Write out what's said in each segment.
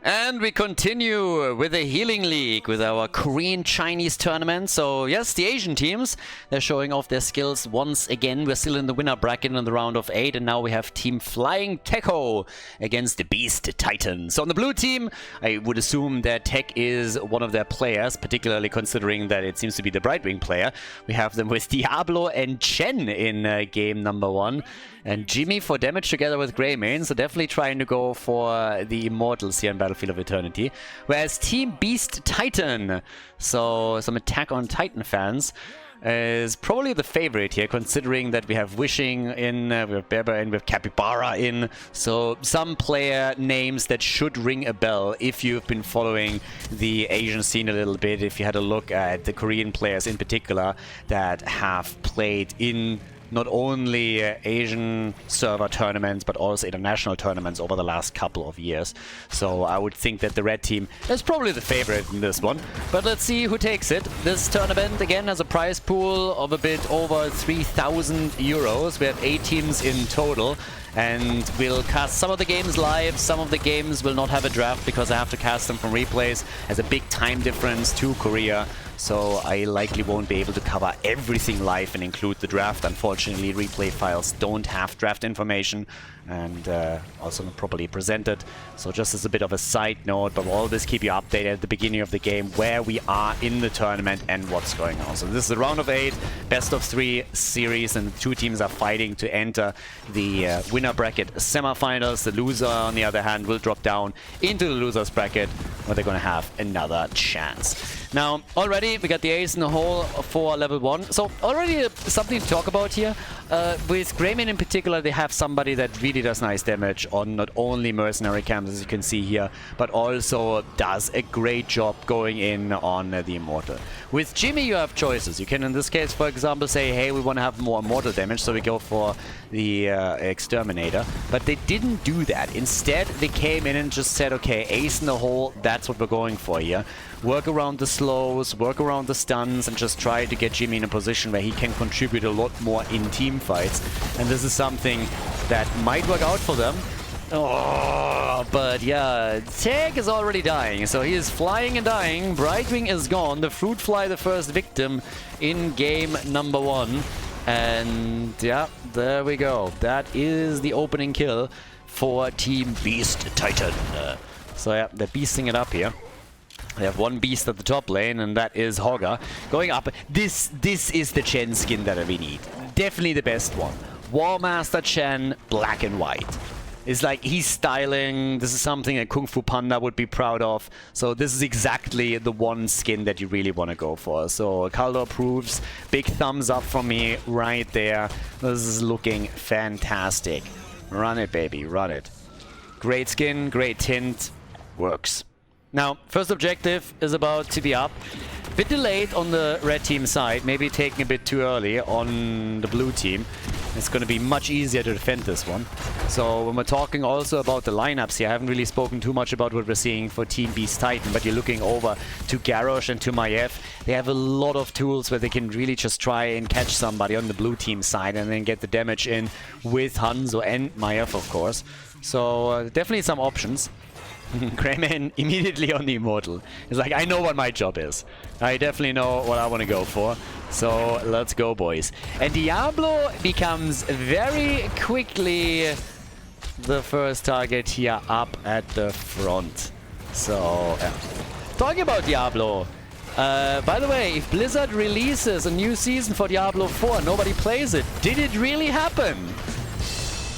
And we continue with the Healing League with our Korean-Chinese tournament. So yes, the Asian teams, they're showing off their skills once again. We're still in the winner bracket in the round of 8, and now we have Team Flying Techo against the Beast Titan. So on the blue team, I would assume that Tech is one of their players, particularly considering that it seems to be the Brightwing player. We have them with Diablo and Chen in game number 1. And Jimmy for damage together with Greymane, so definitely trying to go for the Immortals here in Battlefield of Eternity. Whereas Team Beast Titan, so some Attack on Titan fans, is probably the favorite here, considering that we have Wishing in, we have Berber in, we have Capybara in. So some player names that should ring a bell if you've been following the Asian scene a little bit, if you had a look at the Korean players in particular that have played in not only Asian server tournaments, but also international tournaments over the last couple of years. So I would think that the red team is probably the favorite in this one. But let's see who takes it. This tournament, again, has a prize pool of a bit over 3,000 euros. We have 8 teams in total. And we'll cast some of the games live, some of the games will not have a draft because I have to cast them from replays. There's a big time difference to Korea, so I likely won't be able to cover everything live and include the draft. Unfortunately, replay files don't have draft information and also not properly presented. So just as a bit of a side note, but we'll always keep you updated at the beginning of the game where we are in the tournament and what's going on. So this is a round of 8, best of 3 series, and the 2 teams are fighting to enter the winner bracket semifinals. The loser, on the other hand, will drop down into the losers bracket where they're going to have another chance. Now, already we got the ace in the hole for level 1. So already something to talk about here. With Greymane in particular, they have somebody that really does nice damage on not only mercenary camps, as you can see here, but also does a great job going in on the Immortal. With Jimmy, you have choices. You can, in this case, for example, say, hey, we want to have more Immortal damage, so we go for the Exterminator. But they didn't do that. Instead, they came in and just said, okay, ace in the hole, that's what we're going for here. Work around the slows, work around the stuns, and just try to get Jimmy in a position where he can contribute a lot more in team fights. And this is something that might work out for them. Oh, but yeah, Tech is already dying, so he is flying and dying. Brightwing is gone. The Fruit Fly, the first victim in game number 1. And yeah, there we go. That is the opening kill for Team Beast Titan. So yeah, they're beasting it up here. They have one beast at the top lane, and that is Hogger. Going up, this is the Chen skin that we need. Definitely the best one. War Master Chen, black and white. It's like, he's styling. This is something a Kung Fu Panda would be proud of. So this is exactly the one skin that you really want to go for. So Khaldor approves. Big thumbs up from me right there. This is looking fantastic. Run it, baby, run it. Great skin, great tint, works. Now, first objective is about to be up. A bit delayed on the red team side, maybe taking a bit too early on the blue team. It's going to be much easier to defend this one. So when we're talking also about the lineups here, I haven't really spoken too much about what we're seeing for Team Beast Titan, but you're looking over to Garrosh and to Maiev. They have a lot of tools where they can really just try and catch somebody on the blue team side and then get the damage in with Hanzo and Maiev, of course. So definitely some options. Greymane immediately on the Immortal. He's like, I know what my job is. I definitely know what I want to go for. So let's go, boys. And Diablo becomes very quickly the first target here up at the front. So, yeah. Talking about Diablo. By the way, if Blizzard releases a new season for Diablo 4, nobody plays it. Did it really happen?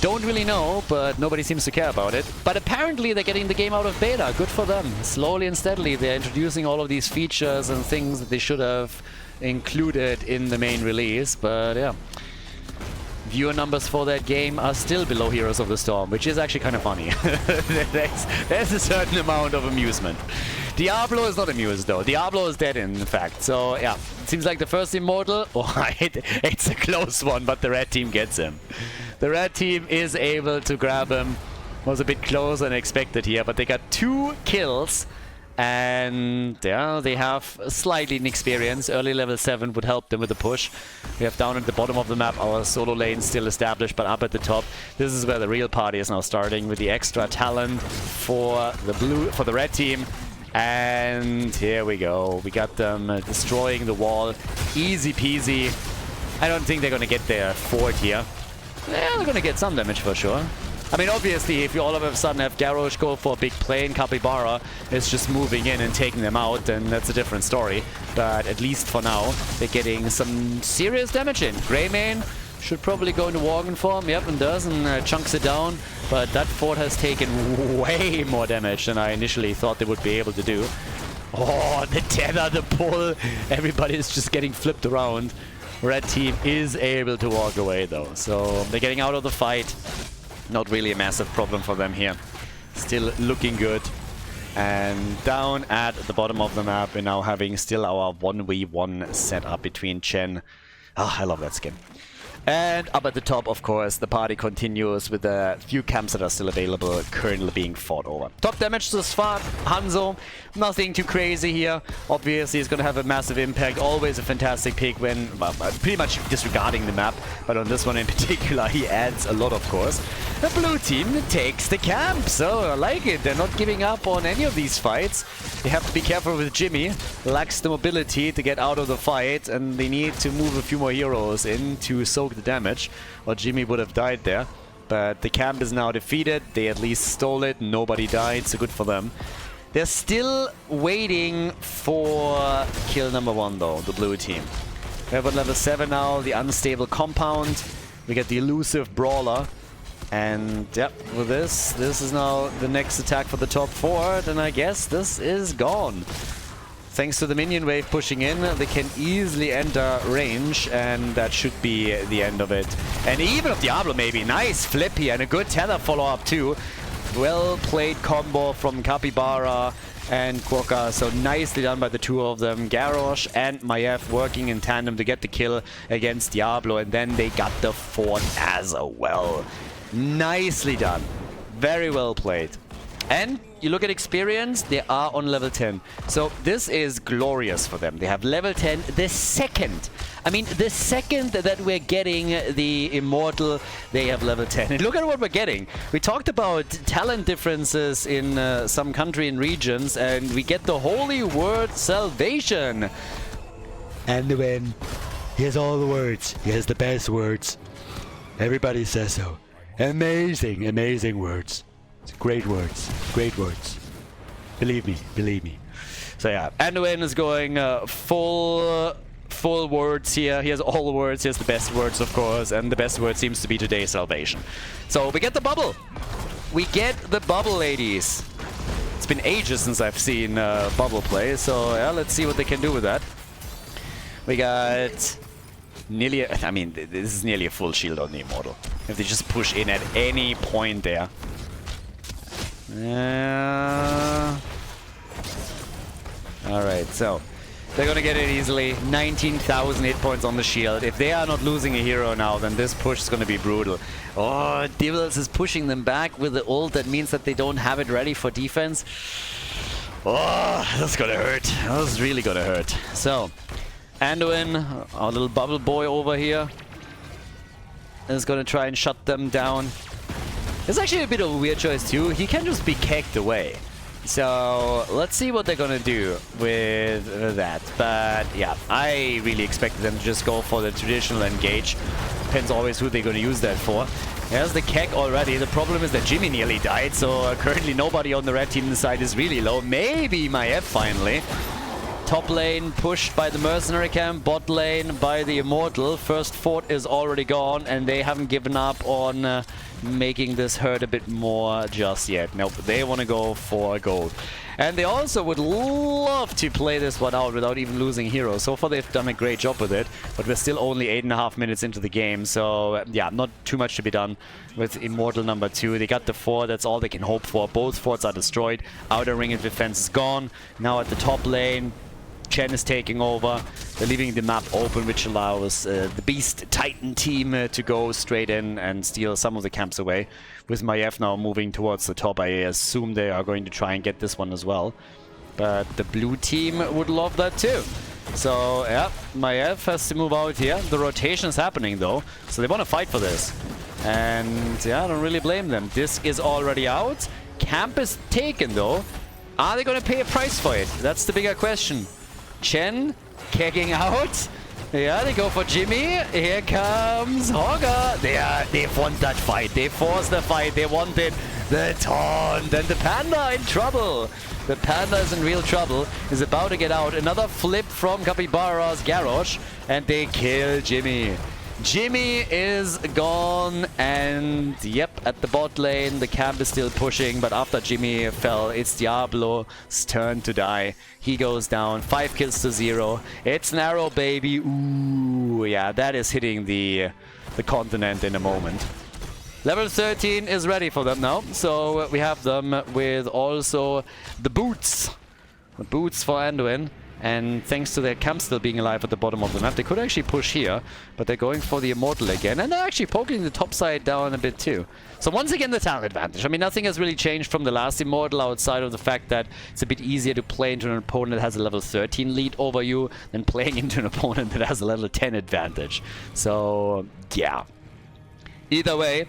Don't really know, but nobody seems to care about it. But apparently they're getting the game out of beta. Good for them. Slowly and steadily they're introducing all of these features and things that they should have included in the main release. But yeah, viewer numbers for that game are still below Heroes of the Storm, which is actually kind of funny. there's a certain amount of amusement. Diablo is not amused though. Diablo is dead in fact. So yeah, it seems like the first Immortal. Oh, it's a close one, but the red team gets him. The red team is able to grab him. Was a bit closer than expected here, but they got 2 kills And yeah, they have slightly inexperience. Early level 7 would help them with the push. We have down at the bottom of the map our solo lane still established, but up at the top, this is where the real party is now starting with the extra talent for the red team. And here we go. We got them destroying the wall. Easy peasy. I don't think they're going to get their fort here. Yeah, they're going to get some damage for sure. I mean, obviously, if you all of a sudden have Garrosh go for a big play and Capybara is just moving in and taking them out, then that's a different story. But at least for now, they're getting some serious damage in. Greymane should probably go into Worgen form. Yep, and does, and chunks it down. But that fort has taken way more damage than I initially thought they would be able to do. Oh, the tether, the pull. Everybody is just getting flipped around. Red team is able to walk away, though. So they're getting out of the fight. Not really a massive problem for them here. Still looking good. And down at the bottom of the map, we're now having still our 1v1 setup between Chen. Ah, I love that skin. And up at the top, of course, the party continues with the few camps that are still available currently being fought over. Top damage to Svat, Hanzo, nothing too crazy here. Obviously, it's going to have a massive impact. Always a fantastic pick when, well, pretty much disregarding the map. But on this one in particular, he adds a lot, of course. The blue team takes the camp, so I like it. They're not giving up on any of these fights. They have to be careful with Jimmy. Lacks the mobility to get out of the fight, and they need to move a few more heroes in to soak the damage, or Jimmy would have died there. But the camp is now defeated. They at least stole it. Nobody died, so good for them. They're still waiting for kill number 1, though, the blue team. We have at level 7 now, the unstable compound. We get the elusive brawler. And yep, with this is now the next attack for the top 4, then I guess this is gone. Thanks to the minion wave pushing in, they can easily enter range, and that should be the end of it. And even of Diablo maybe. Nice flip here, and a good tether follow-up too. Well played combo from Capybara and Quokka, so nicely done by the two of them. Garrosh and Maiev working in tandem to get the kill against Diablo, and then they got the fort as well. Nicely done. Very well played. And you look at experience, they are on level 10. So this is glorious for them. They have level 10 the second. I mean, the second that we're getting the Immortal, they have level 10. And look at what we're getting. We talked about talent differences in some country and regions, and we get the holy word salvation. And when he has all the words, he has the best words. Everybody says so. Amazing, amazing words. Great words, great words. Believe me, believe me. So yeah, Anduin is going full words here. He has all the words, he has the best words, of course, and the best word seems to be today's salvation. So we get the bubble. We get the bubble, ladies. It's been ages since I've seen bubble play, so yeah, let's see what they can do with that. We got nearly, I mean, this is nearly a full shield on the Immortal. If they just push in at any point there. Alright, so they're gonna get it easily. 19,000 hit points on the shield. If they are not losing a hero now, then this push is gonna be brutal. Oh, Devils is pushing them back with the ult. That means that they don't have it ready for defense. Oh, that's gonna hurt. That's really gonna hurt. So, Anduin, our little bubble boy over here, is gonna try and shut them down. It's actually a bit of a weird choice too. He can just be kicked away. So let's see what they're gonna do with that. But yeah, I really expected them to just go for the traditional engage. Depends always who they're gonna use that for. There's the Keck already. The problem is that Jimmy nearly died, so currently nobody on the red team side is really low. Maybe Maiev finally. Top lane pushed by the mercenary camp, bot lane by the Immortal. First fort is already gone, and they haven't given up on making this hurt a bit more just yet. Nope, they want to go for gold. And they also would love to play this one out without even losing heroes. So far they've done a great job with it, but we're still only 8.5 minutes into the game. So yeah, not too much to be done with Immortal number 2. They got the fort, that's all they can hope for. Both forts are destroyed. Outer ring of defense is gone. Now at the top lane, Chen is taking over. They're leaving the map open, which allows the Beast Titan team to go straight in and steal some of the camps away. With Maiev now moving towards the top, I assume they are going to try and get this one as well. But the blue team would love that too. So, yeah, Maiev has to move out here. The rotation is happening though, so they want to fight for this. And yeah, I don't really blame them. Disc is already out. Camp is taken though. Are they going to pay a price for it? That's the bigger question. Chen kicking out. Yeah, they go for Jimmy. Here comes Hogger. They've won that fight. They forced the fight. They wanted the taunt. And the Panda in trouble. The Panda is in real trouble. Is about to get out. Another flip from Capybara's Garrosh. And they kill Jimmy. Jimmy is gone, and yep, at the bot lane, the camp is still pushing, but after Jimmy fell, it's Diablo's turn to die. He goes down, 5 kills to 0. It's an arrow, baby. Ooh, yeah, that is hitting the continent in a moment. Level 13 is ready for them now, so we have them with also the boots. The boots for Anduin. And thanks to their camp still being alive at the bottom of the map, they could actually push here, but they're going for the Immortal again, and they're actually poking the top side down a bit too. So once again, the talent advantage. I mean, nothing has really changed from the last Immortal outside of the fact that it's a bit easier to play into an opponent that has a level 13 lead over you than playing into an opponent that has a level 10 advantage. So, yeah. Either way,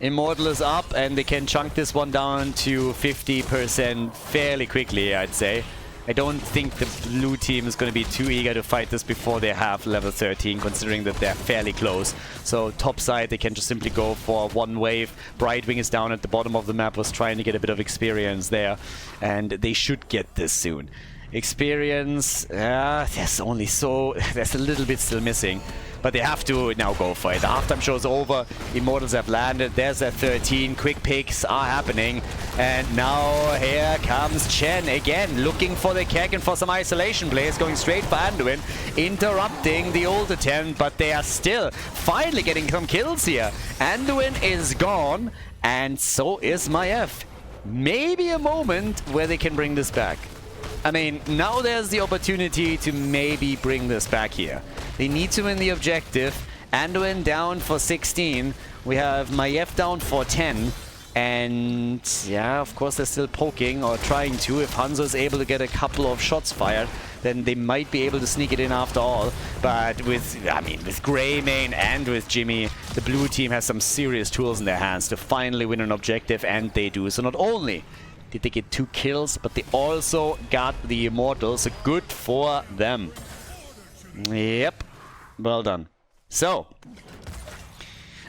Immortal is up, and they can chunk this one down to 50% fairly quickly, I'd say. I don't think the blue team is going to be too eager to fight this before they have level 13, considering that they're fairly close. So top side, they can just simply go for one wave. Brightwing is down at the bottom of the map, was trying to get a bit of experience there, and they should get this soon. Experience, there's a little bit still missing. But they have to now go for it. The halftime show's over. Immortals have landed. There's their 13. Quick picks are happening. And now here comes Chen again, looking for the Keck and for some isolation plays, going straight for Anduin, interrupting the ult attempt, but they are still finally getting some kills here. Anduin is gone, and so is Maiev. Maybe a moment where they can bring this back. I mean, now there's the opportunity to maybe bring this back here. They need to win the objective. Anduin down for 16. We have Maiev down for 10. And yeah, of course they're still poking or trying to. If Hanzo is able to get a couple of shots fired, then they might be able to sneak it in after all. But with Greymane and with Jimmy, the blue team has some serious tools in their hands to finally win an objective, and they do. So not only did they get 2 kills, but they also got the Immortal, so good for them. Yep, well done. So,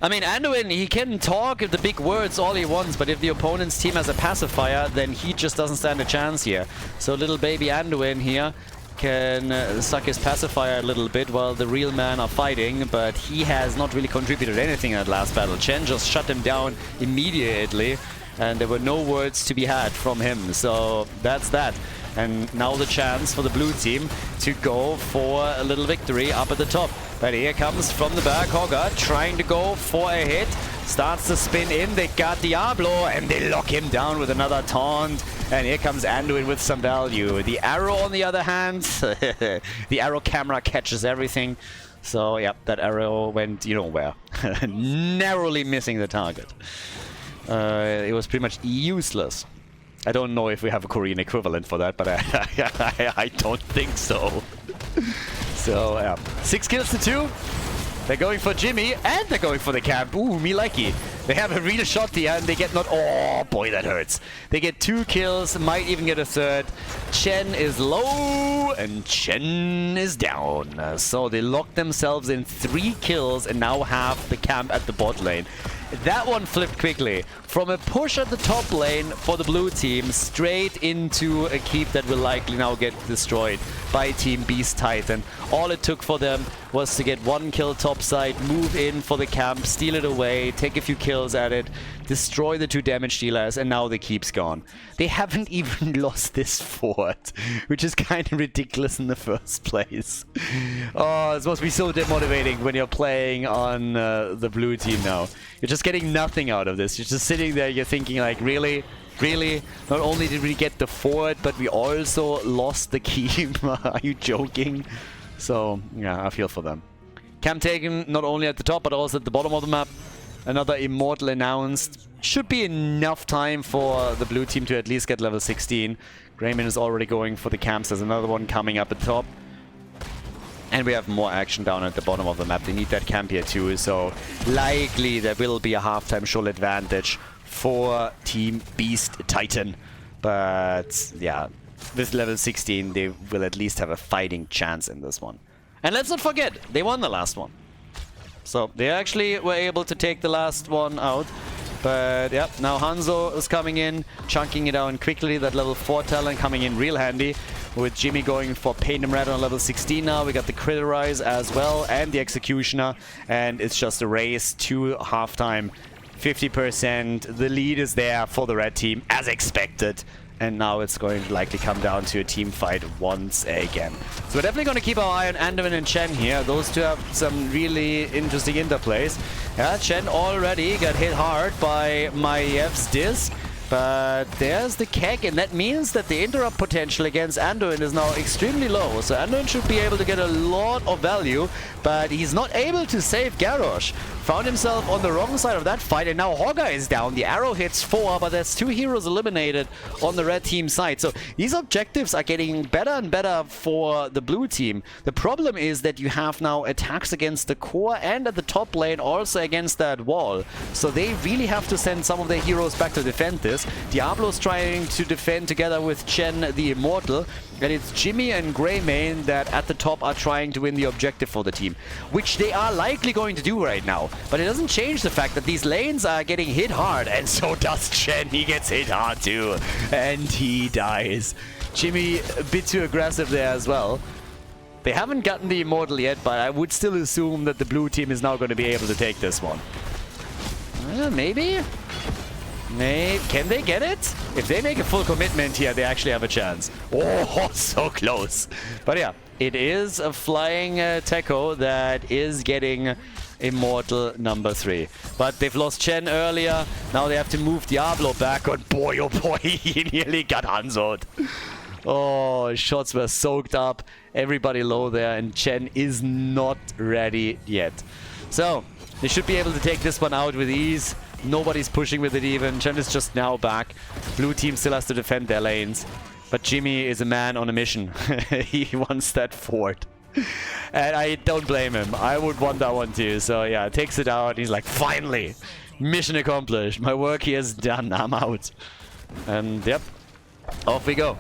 I mean, Anduin, he can talk the big words all he wants, but if the opponent's team has a pacifier, then he just doesn't stand a chance here. So little baby Anduin here can suck his pacifier a little bit while the real men are fighting, but he has not really contributed anything in that last battle. Chen just shut him down immediately, and there were no words to be had from him. So that's that. And now the chance for the blue team to go for a little victory up at the top. But here comes from the back Hogger, trying to go for a hit. Starts to spin in, they got Diablo, and they lock him down with another taunt. And here comes Anduin with some value. The arrow, on the other hand, the arrow camera catches everything. So, yeah, that arrow went, you know where. Narrowly missing the target. It was pretty much useless. I don't know if we have a Korean equivalent for that, but I don't think so. So, yeah. 6 kills to 2. They're going for Jimmy, and they're going for the camp. Ooh, me likey. They have a real shot here, and they get not... Oh, boy, that hurts. They get 2 kills, might even get a third. Chen is low, and Chen is down. So they locked themselves in 3 kills, and now have the camp at the bot lane. That one flipped quickly. From a push at the top lane for the blue team, straight into a keep that will likely now get destroyed by Team Beast Titan. All it took for them was to get 1 kill topside, move in for the camp, steal it away, take a few kills at it, destroy the 2 damage dealers, and now the keep's gone. They haven't even lost this fort, which is kind of ridiculous in the first place. Oh, it's supposed to be so demotivating when you're playing on the blue team now. You're just getting nothing out of this. You're just sitting there, you're thinking like, really? Really? Not only did we get the fort, but we also lost the keep. Are you joking? So, yeah, I feel for them. Camp taken not only at the top, but also at the bottom of the map. Another Immortal announced. Should be enough time for the blue team to at least get level 16. Greyman is already going for the camps. There's another one coming up at top. And we have more action down at the bottom of the map. They need that camp here too, so likely there will be a halftime shoal advantage for Team Beast Titan. But yeah, with level 16 they will at least have a fighting chance in this one. And let's not forget, they won the last one. So they actually were able to take the last one out. But yeah, now Hanzo is coming in, chunking it down quickly. That level 4 talent coming in real handy. With Jimmy going for Pain and Red on level 16 now. We got the Criterize as well and the Executioner. And it's just a race to halftime. 50%. The lead is there for the red team as expected. And now it's going to likely come down to a team fight once again. So we're definitely going to keep our eye on Anduin and Chen here. Those two have some really interesting interplays. Yeah, Chen already got hit hard by Maev's disc. But there's the keg, and that means that the interrupt potential against Anduin is now extremely low. So Anduin should be able to get a lot of value, but he's not able to save Garrosh. Found himself on the wrong side of that fight, and now Hogger is down. The arrow hits 4, but there's 2 heroes eliminated on the red team side. So these objectives are getting better and better for the blue team. The problem is that you have now attacks against the core and at the top lane, also against that wall. So they really have to send some of their heroes back to defend this. Diablo's trying to defend together with Chen the Immortal, and it's Jimmy and Greymane that at the top are trying to win the objective for the team, which they are likely going to do right now. But it doesn't change the fact that these lanes are getting hit hard, and so does Chen. He gets hit hard too, and he dies. Jimmy a bit too aggressive there as well. They haven't gotten the Immortal yet, but I would still assume that the blue team is now going to be able to take this one. Maybe? Can they get it? If they make a full commitment here, they actually have a chance. Oh, so close. But yeah, it is a flying Tekko that is getting Immortal number 3. But they've lost Chen earlier. Now they have to move Diablo back. And boy, oh boy, he nearly got Hanzoed. Oh, shots were soaked up. Everybody low there, and Chen is not ready yet. So, they should be able to take this one out with ease. Nobody's pushing with it even. Chen is just now back. Blue team still has to defend their lanes. But Jimmy is a man on a mission. He wants that fort. And I don't blame him. I would want that one too. So yeah, takes it out. He's like, finally! Mission accomplished. My work here is done. I'm out. And yep, off we go.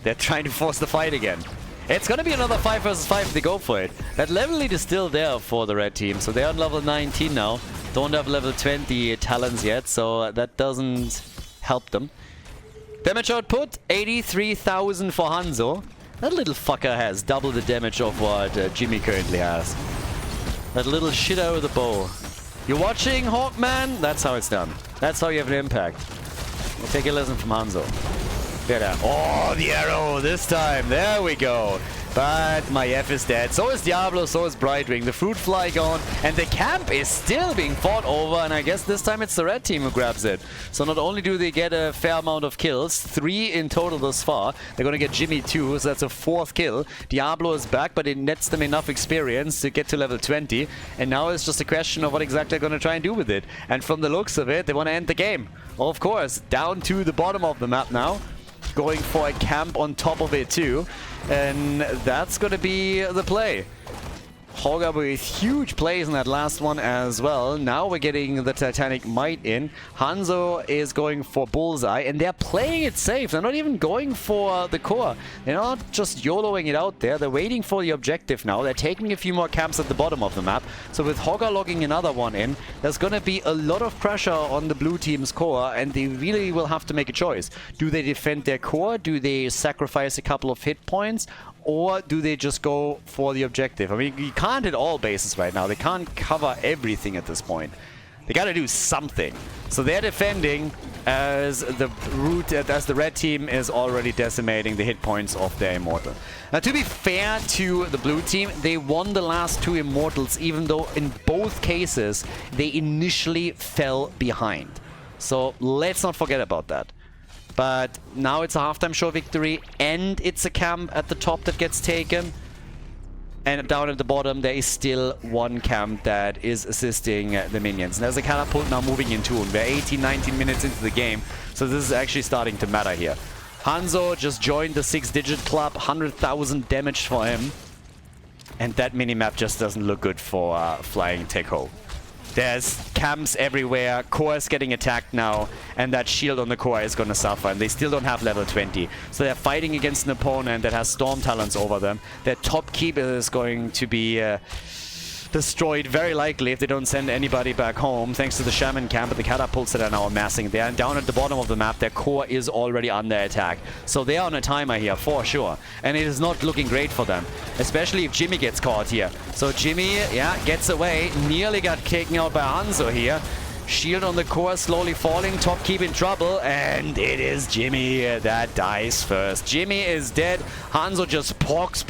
They're trying to force the fight again. It's gonna be another 5 versus 5 if they go for it. That level lead is still there for the red team. So they're on level 19 now. Don't have level 20 talents yet, so that doesn't help them. Damage output, 83,000 for Hanzo. That little fucker has double the damage of what Jimmy currently has. That little shit out of the bow. You're watching, Hawkman? That's how it's done. That's how you have an impact. We'll take a lesson from Hanzo. There. Oh, the arrow this time. There we go. But Maiev is dead. So is Diablo, so is Brightwing. The fruit fly gone, and the camp is still being fought over, and I guess this time it's the red team who grabs it. So not only do they get a fair amount of kills, 3 in total thus far, they're gonna get Jimmy too, so that's a 4th kill. Diablo is back, but it nets them enough experience to get to level 20, and now it's just a question of what exactly they're gonna try and do with it. And from the looks of it, they want to end the game. Of course, down to the bottom of the map now. Going for a camp on top of it too, and that's gonna be the play. Holger with huge plays in that last one as well. Now we're getting the Titanic Might in. Hanzo is going for Bullseye, and they're playing it safe. They're not even going for the core. They're not just YOLOing it out there. They're waiting for the objective now. They're taking a few more camps at the bottom of the map. So with Holger logging another one in, there's going to be a lot of pressure on the blue team's core, and they really will have to make a choice. Do they defend their core? Do they sacrifice a couple of hit points? Or do they just go for the objective? I mean, you can't hit all bases right now. They can't cover everything at this point. They gotta do something. So they're defending as the red team is already decimating the hit points of their Immortal. Now, to be fair to the blue team, they won the last 2 Immortals, even though in both cases they initially fell behind. So let's not forget about that. But now it's a halftime show victory, and it's a camp at the top that gets taken. And down at the bottom, there is still one camp that is assisting the minions. And there's a catapult now moving in tune. We're 18, 19 minutes into the game, so this is actually starting to matter here. Hanzo just joined the 6-digit club, 100,000 damage for him. And that minimap just doesn't look good for Flying Tekho. There's camps everywhere, core is getting attacked now, and that shield on the core is gonna suffer, and they still don't have level 20. So they're fighting against an opponent that has Storm Talons over them. Their top keep is going to be destroyed very likely if they don't send anybody back home, thanks to the Shaman camp and the catapults that are now amassing there. And down at the bottom of the map, their core is already under attack. So they are on a timer here, for sure. And it is not looking great for them, especially if Jimmy gets caught here. So Jimmy, yeah, gets away, nearly got taken out by Hanzo here. Shield on the core slowly falling, top keep in trouble, and it is Jimmy that dies first. Jimmy is dead. Hanzo just pox,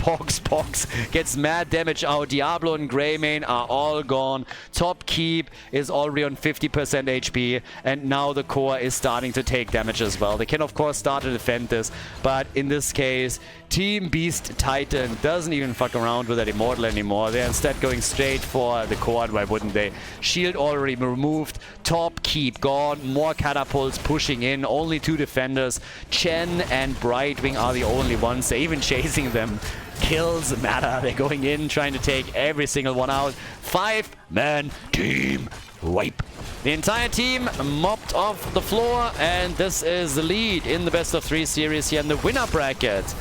gets mad damage out. Diablo and Greymane are all gone. Top keep is already on 50% HP, and now the core is starting to take damage as well. They can of course start to defend this, but in this case, Team Beast Titan doesn't even fuck around with that Immortal anymore. They're instead going straight for the core, and why wouldn't they? Shield already removed. Top keep gone. More catapults pushing in. Only 2 defenders. Chen and Brightwing are the only ones. They're even chasing them. Kills matter. They're going in, trying to take every single one out. 5-man team wipe. The entire team mopped off the floor, and this is the lead in the best of 3 series here in the winner bracket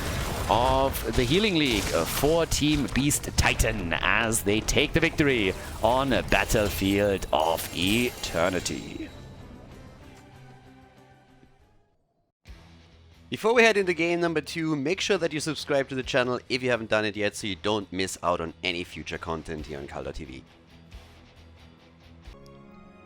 of the Healing League for Team Beast Titan as they take the victory on Battlefield of Eternity. Before we head into game number 2, make sure that you subscribe to the channel if you haven't done it yet so you don't miss out on any future content here on Khaldor TV.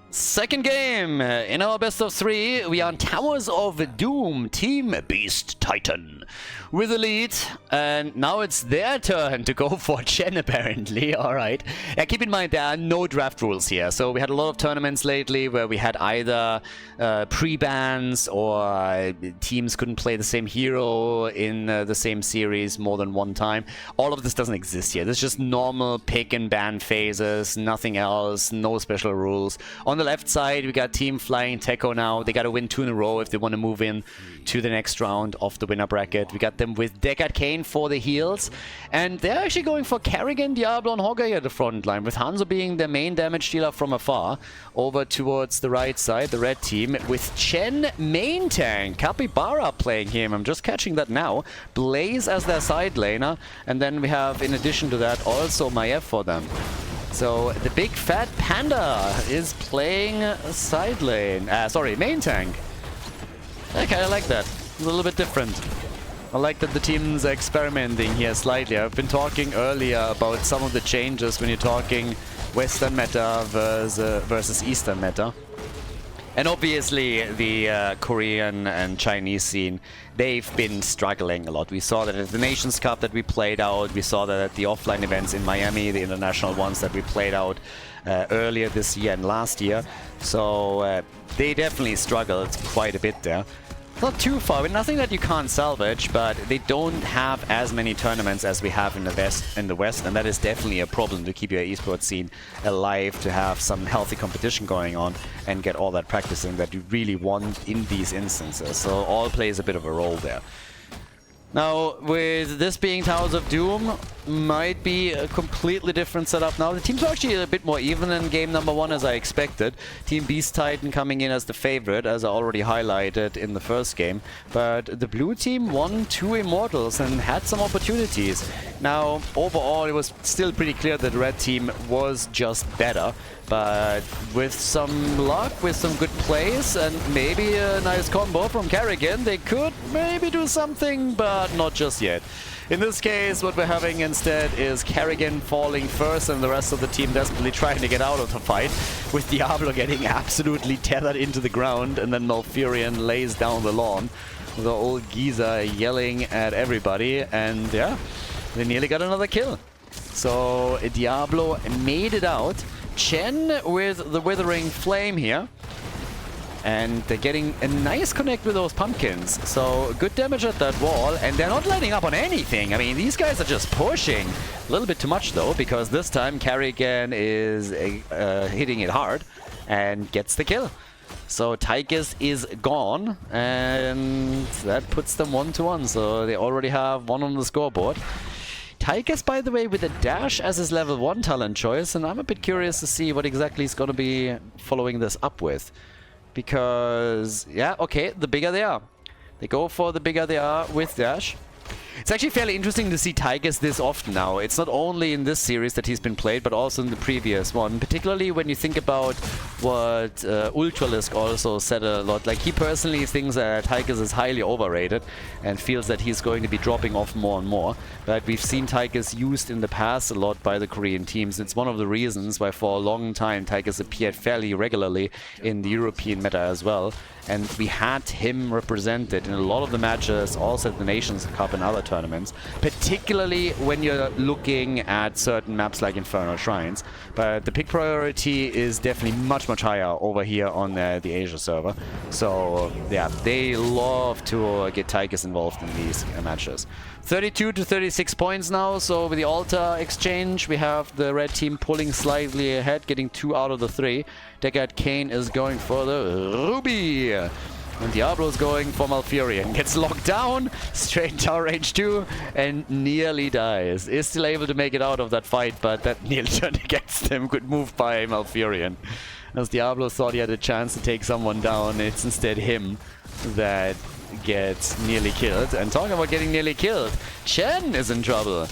Second game in our best of 3, we are on Towers of Doom, Team Beast Titan with the lead, and now it's their turn to go for Chen apparently. Alright, keep in mind there are no draft rules here, so we had a lot of tournaments lately where we had either pre-bans or teams couldn't play the same hero in the same series more than one time. All of this doesn't exist here. This is just normal pick and ban phases, nothing else, no special rules. On the left side, we got Team Flying Tekho now. They got to win 2 in a row if they want to move in to the next round of the winner bracket. We got them with Deckard Cain for the heals, and they're actually going for Kerrigan, Diablo, and Hogger at the front line, with Hanzo being their main damage dealer from afar. Over towards the right side, the red team, with Chen main tank, Capybara playing him. I'm just catching that now. Blaze as their side laner, and then we have, in addition to that, also Maiev for them. So the big fat Panda is playing side lane, main tank. I kind of like that. A little bit different. I like that the team's experimenting here slightly. I've been talking earlier about some of the changes when you're talking Western meta versus Eastern meta. And obviously the Korean and Chinese scene, they've been struggling a lot. We saw that at the Nations Cup that we played out. We saw that at the offline events in Miami, the international ones that we played out earlier this year and last year. So they definitely struggled quite a bit there. Not too far, but nothing that you can't salvage, but they don't have as many tournaments as we have in the West, and that is definitely a problem to keep your esports scene alive, to have some healthy competition going on and get all that practicing that you really want in these instances. So all plays a bit of a role there. Now, with this being Towers of Doom, might be a completely different setup now. The teams are actually a bit more even in game number 1 as I expected. Team Beast Titan coming in as the favorite, as I already highlighted in the first game. But the blue team won 2 Immortals and had some opportunities. Now, overall, it was still pretty clear that the red team was just better. But with some luck, with some good plays, and maybe a nice combo from Kerrigan, they could maybe do something, but not just yet. In this case, what we're having instead is Kerrigan falling first and the rest of the team desperately trying to get out of the fight, with Diablo getting absolutely tethered into the ground, and then Malfurion lays down the lawn. The old geezer yelling at everybody, and yeah, they nearly got another kill. So Diablo made it out. Chen with the Withering Flame here. And they're getting a nice connect with those pumpkins. So good damage at that wall, and they're not letting up on anything. I mean, these guys are just pushing. A little bit too much though, because this time Carrigan is hitting it hard and gets the kill. So Tychus is gone, and that puts them 1-1. So they already have one on the scoreboard. Tychus, by the way, with a dash as his level 1 talent choice, and I'm a bit curious to see what exactly he's going to be following this up with. Because, yeah, okay, the bigger they are. They go for the bigger they are with dash. It's actually fairly interesting to see Tychus this often now. It's not only in this series that he's been played, but also in the previous one. Particularly when you think about what Ultralisk also said a lot. Like, he personally thinks that Tychus is highly overrated and feels that he's going to be dropping off more and more. But we've seen Tychus used in the past a lot by the Korean teams. It's one of the reasons why for a long time Tychus appeared fairly regularly in the European meta as well. And we had him represented in a lot of the matches, also at the Nations Cup and other tournaments, particularly when you're looking at certain maps like Infernal Shrines. But the pick priority is definitely much, much higher over here on the Asia server. So, yeah, they love to get Tychus involved in these matches. 32 to 36 points now, so with the altar exchange, we have the red team pulling slightly ahead, getting 2 out of the 3. Deckard Kane is going for the Ruby. And Diablo's going for Malfurion. Gets locked down, straight tower range 2, and nearly dies. Is still able to make it out of that fight, but that nearly turned against him. Good move by Malfurion. As Diablo thought he had a chance to take someone down, it's instead him that gets nearly killed. And talking about getting nearly killed, Chen is in trouble.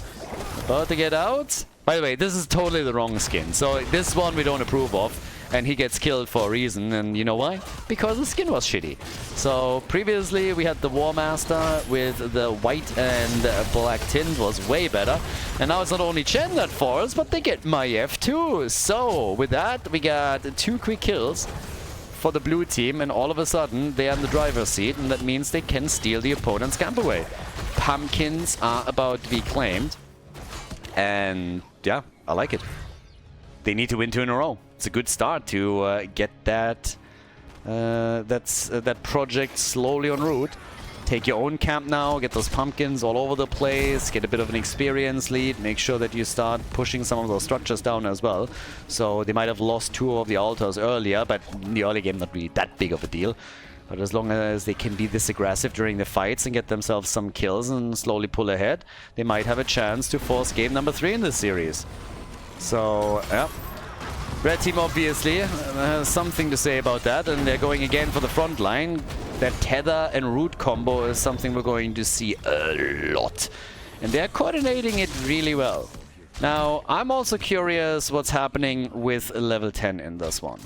About to get out. By the way, this is totally the wrong skin. So this one we don't approve of. And he gets killed for a reason, and you know why? Because the skin was shitty. So previously we had the War Master with the white and black tint was way better. And now it's not only Chen that falls, but they get Maiev too. So with that we got 2 quick kills for the blue team, and all of a sudden they're in the driver's seat, and that means they can steal the opponent's camp away. Pumpkins are about to be claimed, and yeah, I like it. They need to win 2 in a row. It's a good start to get that that project slowly en route. Take your own camp now, get those pumpkins all over the place, get a bit of an experience lead, make sure that you start pushing some of those structures down as well. So they might have lost 2 of the altars earlier, but in the early game not really that big of a deal. But as long as they can be this aggressive during the fights and get themselves some kills and slowly pull ahead, they might have a chance to force game number 3 in this series. So, yeah. Red team obviously has something to say about that, and they're going again for the front line. That tether and root combo is something we're going to see a lot. And they're coordinating it really well. Now, I'm also curious what's happening with level 10 in this one.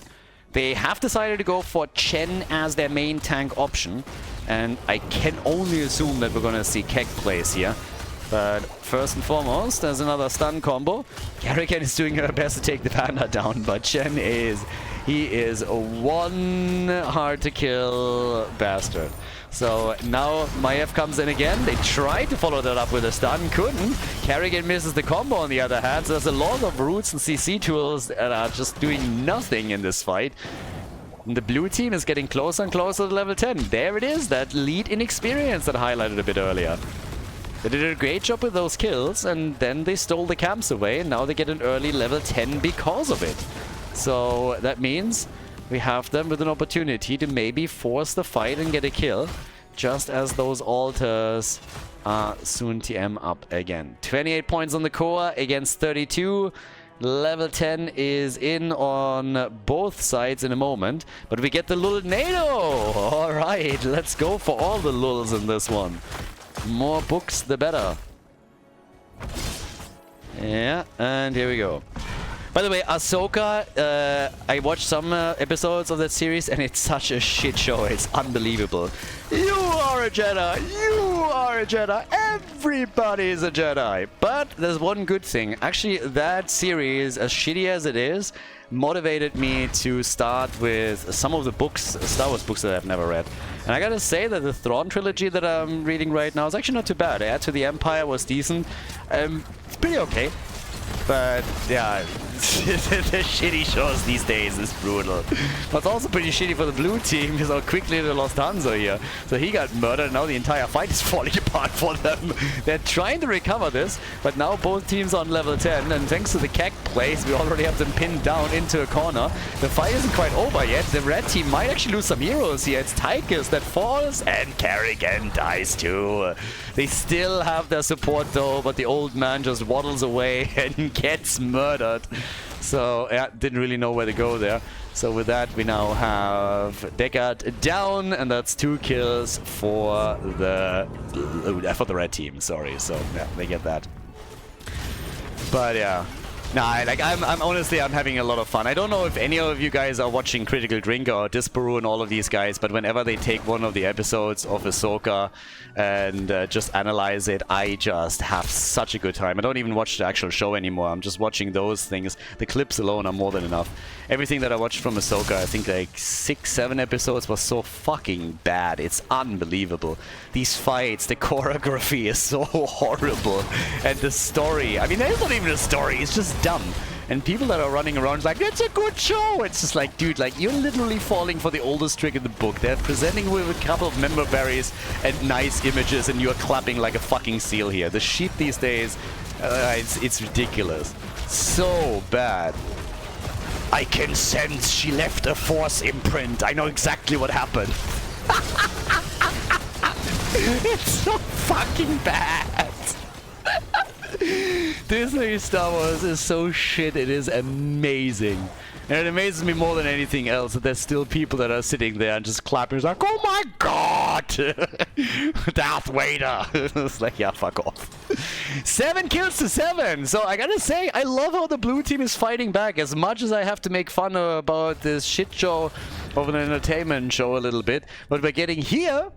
They have decided to go for Chen as their main tank option, and I can only assume that we're going to see Kek plays here. But first and foremost, there's another stun combo. Carrigan is doing her best to take the Panda down, but Chen is one hard to kill bastard. So now Maiev comes in again. They tried to follow that up with a stun, couldn't. Carrigan misses the combo on the other hand. So there's a lot of roots and CC tools that are just doing nothing in this fight. And the blue team is getting closer and closer to level 10. There it is, that lead in experience that I highlighted a bit earlier. They did a great job with those kills, and then they stole the camps away, and now they get an early level 10 because of it. So that means we have them with an opportunity to maybe force the fight and get a kill, just as those altars are soon TM up again. 28 points on the core against 32. Level 10 is in on both sides in a moment, but we get the Lul Nado! Alright, let's go for all the Luls in this one. More books, the better. Yeah, and here we go. By the way, Ahsoka, I watched some episodes of that series, and it's such a shit show. It's unbelievable. You are a Jedi! You are a Jedi! Everybody is a Jedi! But there's one good thing. Actually, that series, as shitty as it is, motivated me to start with some of the books, Star Wars books that I've never read. And I gotta say that the Thrawn trilogy that I'm reading right now is actually not too bad. Heir to the Empire was decent. It's pretty okay. But yeah, The shitty shows these days is brutal. But it's also pretty shitty for the blue team because how quickly they lost Hanzo here. So he got murdered and now the entire fight is falling apart for them. They're trying to recover this, but now both teams on level 10 and thanks to the Keck plays, we already have them pinned down into a corner. The fight isn't quite over yet. The red team might actually lose some heroes here. It's Tychus that falls and Kerrigan dies too. They still have their support though, but the old man just waddles away and gets murdered. So yeah, didn't really know where to go there. So with that, we now have Deckard down, and that's 2 kills for the red team. Sorry, so yeah, they get that. But yeah. Nah, like I'm honestly having a lot of fun. I don't know if any of you guys are watching Critical Drinker or Disparu and all of these guys, but whenever they take one of the episodes of Ahsoka and just analyze it, I just have such a good time. I don't even watch the actual show anymore. I'm just watching those things. The clips alone are more than enough. Everything that I watched from Ahsoka, I think like 6-7 episodes, was so fucking bad. It's unbelievable. These fights, the choreography is so horrible. And the story, I mean, there's not even a story. It's just dumb. And people that are running around like, it's a good show. It's just like, dude, like, you're literally falling for the oldest trick in the book. They're presenting with a couple of member berries and nice images, and you're clapping like a fucking seal here. The shit these days, it's ridiculous. So bad. I can sense she left a force imprint. I know exactly what happened. It's so fucking bad. Disney Star Wars is so shit, it is amazing. And it amazes me more than anything else that there's still people that are sitting there and just clapping. It's like, oh my god! Darth Vader! It's like, yeah, fuck off. 7 kills to 7! So I gotta say, I love how the blue team is fighting back. As much as I have to make fun about this shit show of an entertainment show a little bit, what we're getting here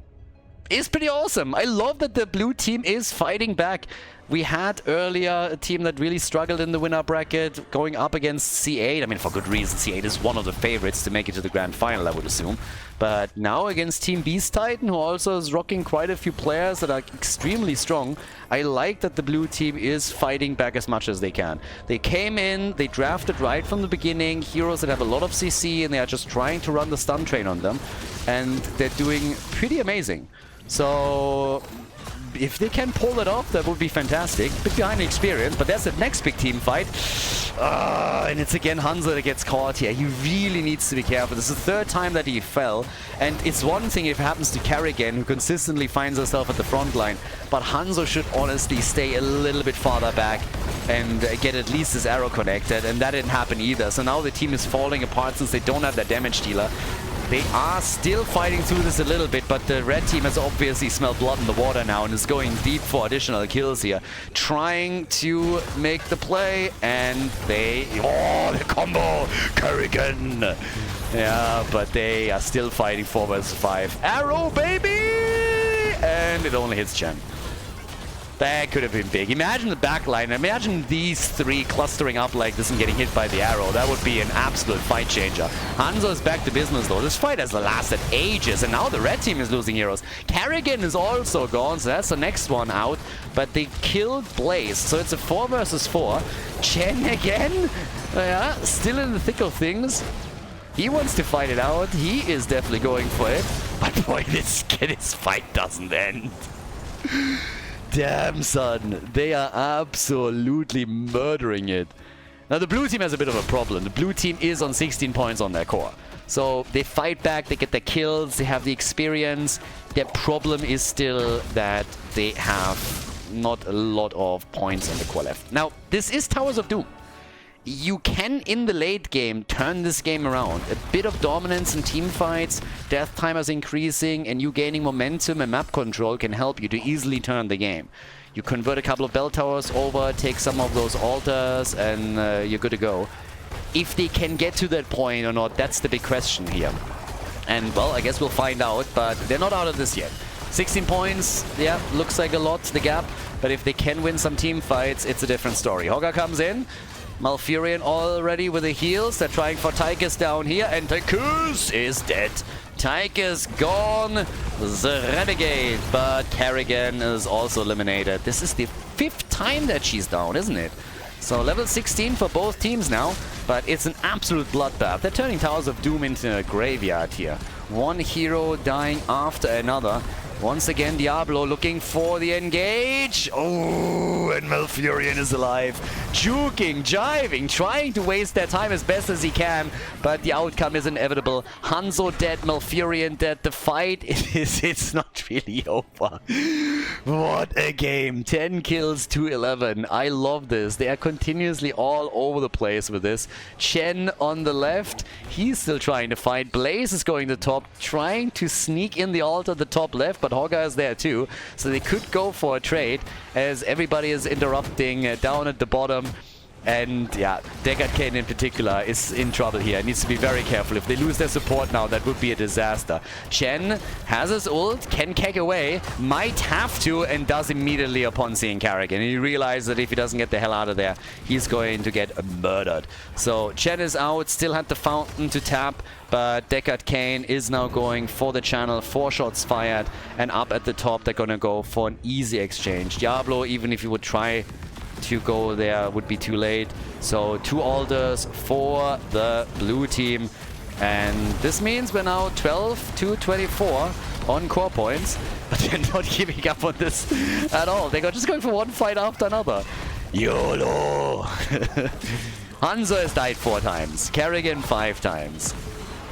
is pretty awesome. I love that the blue team is fighting back. We had earlier a team that really struggled in the winner bracket going up against C8. I mean, for good reason. C8 is one of the favorites to make it to the grand final, I would assume. But now against Team Beast Titan, who also is rocking quite a few players that are extremely strong, I like that the blue team is fighting back as much as they can. They came in, they drafted right from the beginning, heroes that have a lot of CC, and they are just trying to run the stun train on them. And they're doing pretty amazing. So if they can pull it off, that would be fantastic. A bit behind the experience, but there's the next big team fight. And it's again Hanzo that gets caught here. He really needs to be careful. This is the 3rd time that he fell. And it's one thing if it happens to Kerrigan, who consistently finds herself at the front line. But Hanzo should honestly stay a little bit farther back and get at least his arrow connected. And that didn't happen either. So now the team is falling apart since they don't have their damage dealer. They are still fighting through this a little bit, but the red team has obviously smelled blood in the water now and is going deep for additional kills here. Trying to make the play, and they... Oh, the combo! Kerrigan! Yeah, but they are still fighting 4 vs 5. Arrow, baby! And it only hits Chen. That could have been big. Imagine the backline. Imagine these 3 clustering up like this and getting hit by the arrow. That would be an absolute fight changer. Hanzo is back to business though. This fight has lasted ages, and now the red team is losing heroes. Kerrigan is also gone, so that's the next one out. But they killed Blaze, so it's a 4 vs 4. Chen again? Yeah, still in the thick of things. He wants to fight it out. He is definitely going for it. But boy, this fight doesn't end. Damn, son. They are absolutely murdering it. Now, the blue team has a bit of a problem. The blue team is on 16 points on their core. So they fight back, they get their kills, they have the experience. Their problem is still that they have not a lot of points on the core left. Now, this is Towers of Doom. You can, in the late game, turn this game around. A bit of dominance in team fights, death timers increasing, and you gaining momentum and map control can help you to easily turn the game. You convert a couple of bell towers over, take some of those altars, and you're good to go. If they can get to that point or not, that's the big question here. And, well, I guess we'll find out, but they're not out of this yet. 16 points, yeah, looks like a lot, the gap. But if they can win some team fights, it's a different story. Hogger comes in. Malfurion already with the heals. They're trying for Tychus down here, and Tychus is dead. Tychus gone. The Renegade, but Kerrigan is also eliminated. This is the 5th time that she's down, isn't it? So level 16 for both teams now, but it's an absolute bloodbath. They're turning Towers of Doom into a graveyard here. One hero dying after another. Once again, Diablo looking for the engage. Oh, and Malfurion is alive. Juking, jiving, trying to waste their time as best as he can. But the outcome is inevitable. Hanzo dead, Malfurion dead. The fight it's not really over. What a game. 10 kills to 11. I love this. They are continuously all over the place with this. Chen on the left. He's still trying to fight. Blaze is going to top, trying to sneak in the ult at the top left. But Hogga is there too, so they could go for a trade as everybody is interrupting down at the bottom. And yeah, Deckard Cain in particular is in trouble here. Needs to be very careful. If they lose their support now, that would be a disaster. Chen has his ult, can keg away, might have to, and does immediately upon seeing Karrigan. He realizes that if he doesn't get the hell out of there, he's going to get murdered. So Chen is out, still had the fountain to tap, but Deckard Cain is now going for the channel, 4 shots fired, and up at the top they're gonna go for an easy exchange. Diablo, even if you would try to go there, would be too late. So 2 alders for the blue team, and this means we're now 12 to 24 on core points, but they're not giving up on this at all. They're just going for one fight after another. YOLO! Hanzo has died 4 times, Karrigan 5 times.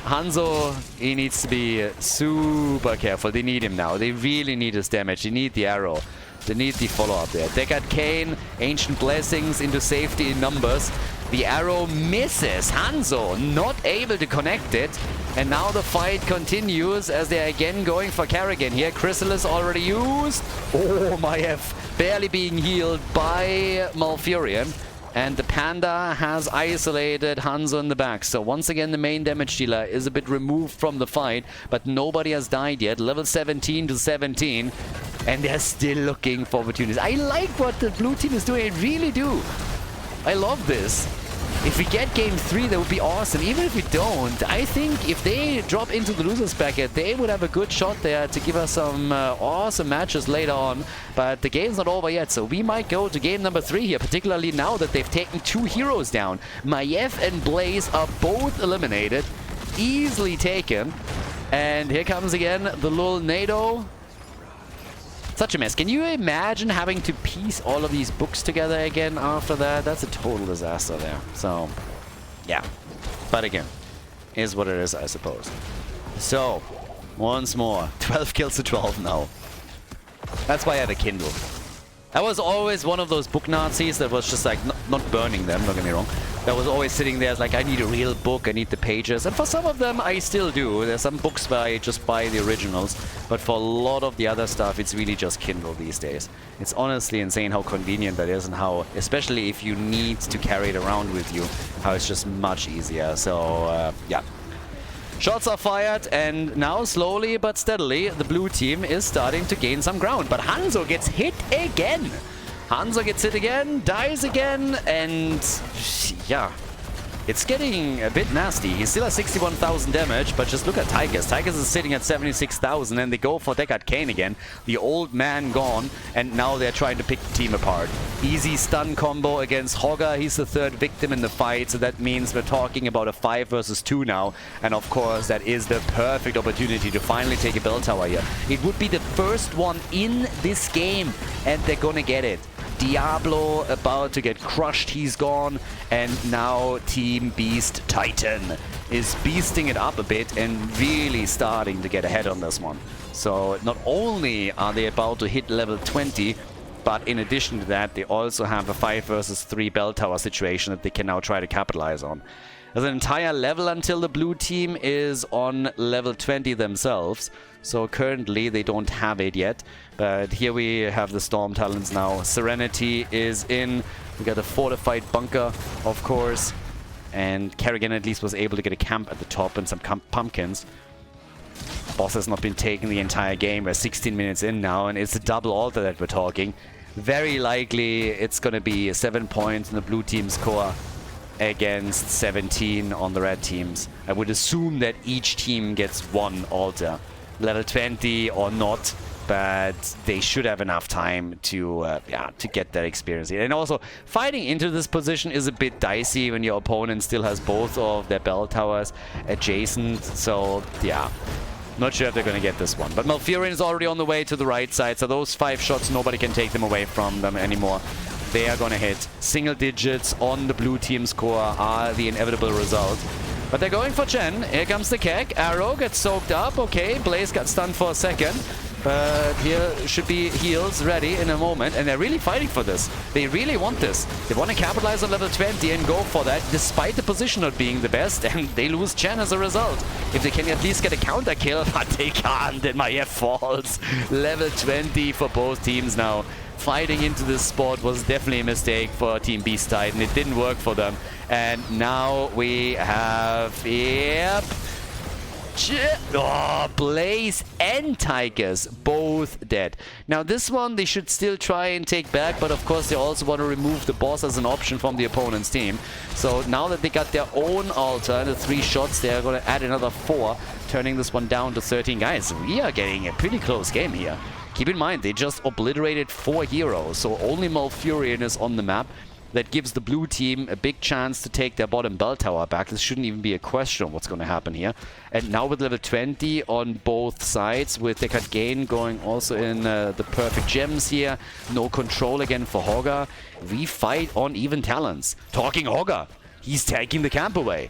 Hanzo, he needs to be super careful. They need him now. They really need his damage. They need the arrow. They need the follow-up there. Deckard Cain, Ancient Blessings into safety in numbers. The arrow misses. Hanzo not able to connect it. And now the fight continues as they're again going for Karrigan here. Chrysalis already used. Oh, my F. Barely being healed by Malfurion. And the Panda has isolated Hanzo in the back. So once again, the main damage dealer is a bit removed from the fight, but nobody has died yet. Level 17 to 17. And they're still looking for opportunities. I like what the blue team is doing. I really do. I love this. If we get game 3, that would be awesome. Even if we don't, I think if they drop into the losers bracket, they would have a good shot there to give us some awesome matches later on. But the game's not over yet, so we might go to game number 3 here, particularly now that they've taken 2 heroes down. Maiev and Blaze are both eliminated, easily taken. And here comes again the little Nado. Such a mess. Can you imagine having to piece all of these books together again after that? That's a total disaster there. So, yeah. But again, is what it is, I suppose. So, once more. 12 kills to 12 now. That's why I have a Kindle. I was always one of those book Nazis that was just like, not burning them, don't get me wrong. That was always sitting there as like, I need a real book, I need the pages. And for some of them, I still do. There's some books where I just buy the originals. But for a lot of the other stuff, it's really just Kindle these days. It's honestly insane how convenient that is and how, especially if you need to carry it around with you, how it's just much easier. So, yeah. Shots are fired, and now slowly but steadily the blue team is starting to gain some ground. But Hanzo gets hit again. Hanzo gets hit again, dies again, and yeah, it's getting a bit nasty. He still has 61,000 damage, but just look at Tychus. Tychus is sitting at 76,000, and they go for Deckard Cain again. The old man gone, and now they're trying to pick the team apart. Easy stun combo against Hogga. He's the 3rd victim in the fight, so that means we're talking about a 5 versus 2 now. And of course, that is the perfect opportunity to finally take a bell tower here. It would be the first one in this game, and they're gonna get it. Diablo about to get crushed, he's gone, and now Team Beast Titan is beasting it up a bit and really starting to get ahead on this one. So not only are they about to hit level 20, but in addition to that, they also have a 5 versus 3 bell tower situation that they can now try to capitalize on. There's an entire level until the blue team is on level 20 themselves. So currently they don't have it yet. But here we have the Storm Talons now. Serenity is in. We got a fortified bunker, of course. And Karrigan at least was able to get a camp at the top and some pumpkins. Boss has not been taken the entire game. We're 16 minutes in now, and it's a double altar that we're talking. Very likely it's going to be 7 points in the blue team's core against 17 on the red teams. I would assume that each team gets 1 altar. Level 20 or not. but they should have enough time to get that experience here. And also, fighting into this position is a bit dicey when your opponent still has both of their bell towers adjacent. So, yeah. Not sure if they're going to get this one. But Malfurion is already on the way to the right side, so those 5 shots, nobody can take them away from them anymore. They are going to hit. Single digits on the blue team's core are the inevitable result. But they're going for Chen. Here comes the Keg. Arrow gets soaked up. Okay, Blaze got stunned for a second. But here should be heals ready in a moment. And they're really fighting for this. They really want this. They want to capitalize on level 20 and go for that, despite the position not being the best. And they lose Chen as a result. If they can at least get a counter kill, but they can't. And Maiev falls. Level 20 for both teams now. Fighting into this spot was definitely a mistake for Team Beast Titan. It didn't work for them. And now we have... Yep. Oh, Blaze and Tigers both dead. Now this one they should still try and take back, but of course they also want to remove the boss as an option from the opponent's team. So now that they got their own altar and the 3 shots, they are going to add another 4, turning this one down to 13. Guys, we are getting a pretty close game here. Keep in mind, they just obliterated 4 heroes, so only Malfurion is on the map. That gives the blue team a big chance to take their bottom bell tower back. This shouldn't even be a question of what's going to happen here. And now with level 20 on both sides, with Deckard Gain going also in the perfect gems here. No control again for Hogger. We fight on even talents. Talking Hogger, he's taking the camp away.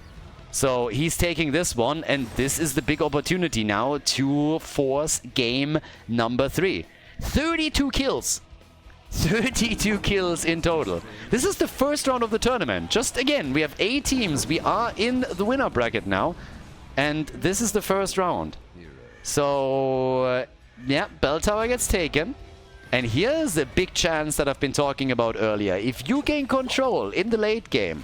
So he's taking this one, and this is the big opportunity now to force game number 3. 32 kills. 32 kills in total. This is the first round of the tournament. Just again, we have 8 teams. We are in the winner bracket now. And this is the first round. So, yeah, bell tower gets taken. And here's a big chance that I've been talking about earlier. If you gain control in the late game,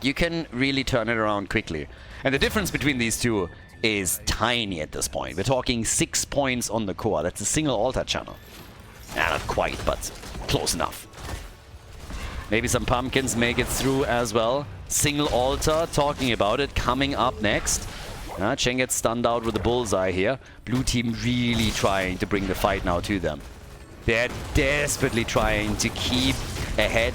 you can really turn it around quickly. And the difference between these two is tiny at this point. We're talking 6 points on the core. That's a single altar channel. Nah, not quite, but close enough. Maybe some pumpkins make it through as well. Single altar, talking about it, coming up next. Chen gets stunned out with a bullseye here. Blue team really trying to bring the fight now to them. They're desperately trying to keep ahead,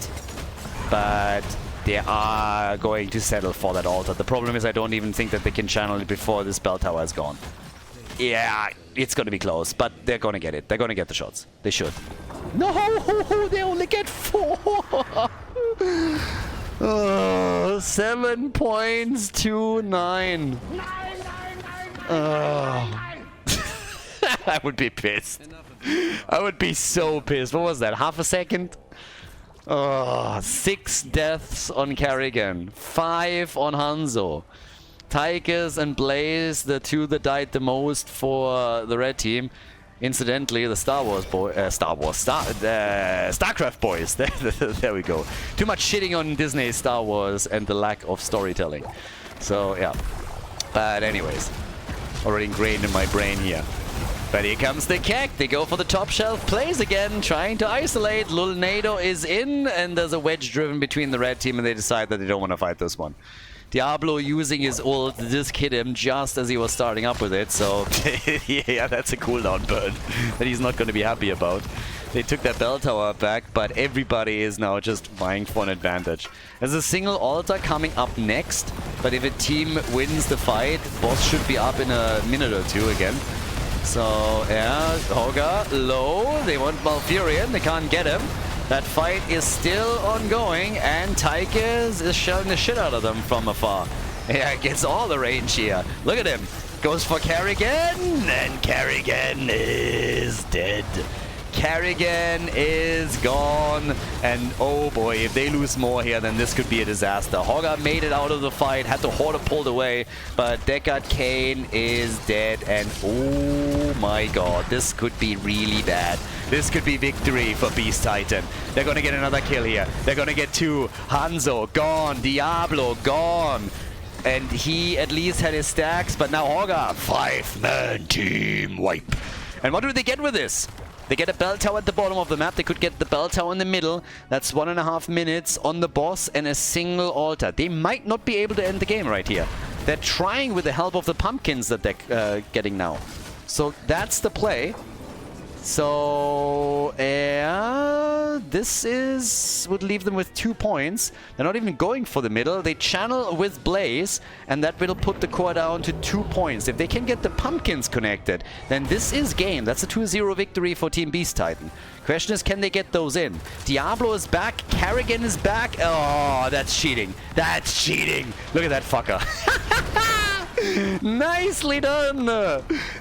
but they are going to settle for that altar. The problem is I don't even think that they can channel it before this bell tower is gone. Yeah, it's going to be close, but they're going to get it. They're going to get the shots. They should. No, they only get 4. 7 points to 9. I would be pissed. I would be so pissed. What was that? Half a second? 6 deaths on Kerrigan. 5 on Hanzo. Tigers and Blaze, the 2 that died the most for the red team. Incidentally, the StarCraft boys. There we go. Too much shitting on Disney Star Wars and the lack of storytelling. So, yeah. But anyways, already ingrained in my brain here. But here comes the Keg. They go for the top shelf plays again, trying to isolate. Lulnado is in, and there's a wedge driven between the red team, and they decide that they don't want to fight this one. Diablo using his ult to disc hit him just as he was starting up with it, so yeah, that's a cooldown burn that he's not going to be happy about. They took that bell tower back, but everybody is now just vying for an advantage. There's a single altar coming up next, but if a team wins the fight, boss should be up in a minute or 2 again. So, yeah, Hogger low, they want Malfurion, they can't get him. That fight is still ongoing, and Tigers is shelling the shit out of them from afar. Yeah, gets all the range here. Look at him. Goes for Kerrigan, and Kerrigan is dead. Kerrigan is gone, and oh boy, if they lose more here, then this could be a disaster. Hogger made it out of the fight, had the Hoarder pulled away, but Deckard Cain is dead, and oh my god, this could be really bad. This could be victory for Beast Titan. They're gonna get another kill here. They're gonna get 2. Hanzo, gone. Diablo, gone. And he at least had his stacks, but now Hogger, 5-man team wipe. And what do they get with this? They get a bell tower at the bottom of the map. They could get the bell tower in the middle. That's 1.5 minutes on the boss and a single altar. They might not be able to end the game right here. They're trying with the help of the pumpkins that they're getting now. So that's the play. So, this would leave them with 2 points. They're not even going for the middle. They channel with Blaze, and that will put the core down to 2 points. If they can get the pumpkins connected, then this is game. That's a 2-0 victory for Team Beast Titan. Question is, can they get those in? Diablo is back. Kerrigan is back. Oh, that's cheating. That's cheating. Look at that fucker. Nicely done!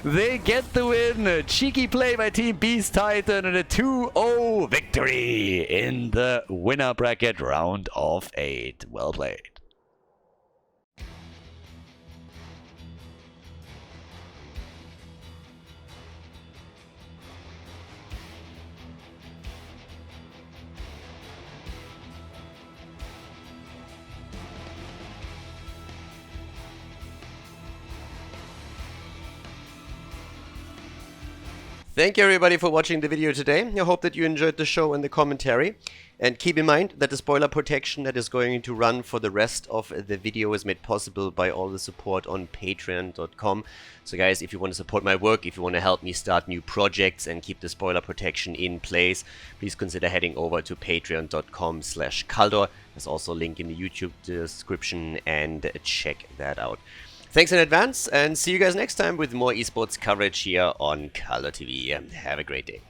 They get the win. Cheeky play by Team Beast Titan and a 2-0 victory in the winner bracket round of 8. Well played. Thank you everybody for watching the video today. I hope that you enjoyed the show and the commentary. And keep in mind that the spoiler protection that is going to run for the rest of the video is made possible by all the support on patreon.com. So guys, if you want to support my work, if you want to help me start new projects and keep the spoiler protection in place, please consider heading over to patreon.com/Khaldor. There's also a link in the YouTube description, and check that out. Thanks in advance, and see you guys next time with more esports coverage here on Khaldor TV. Have a great day.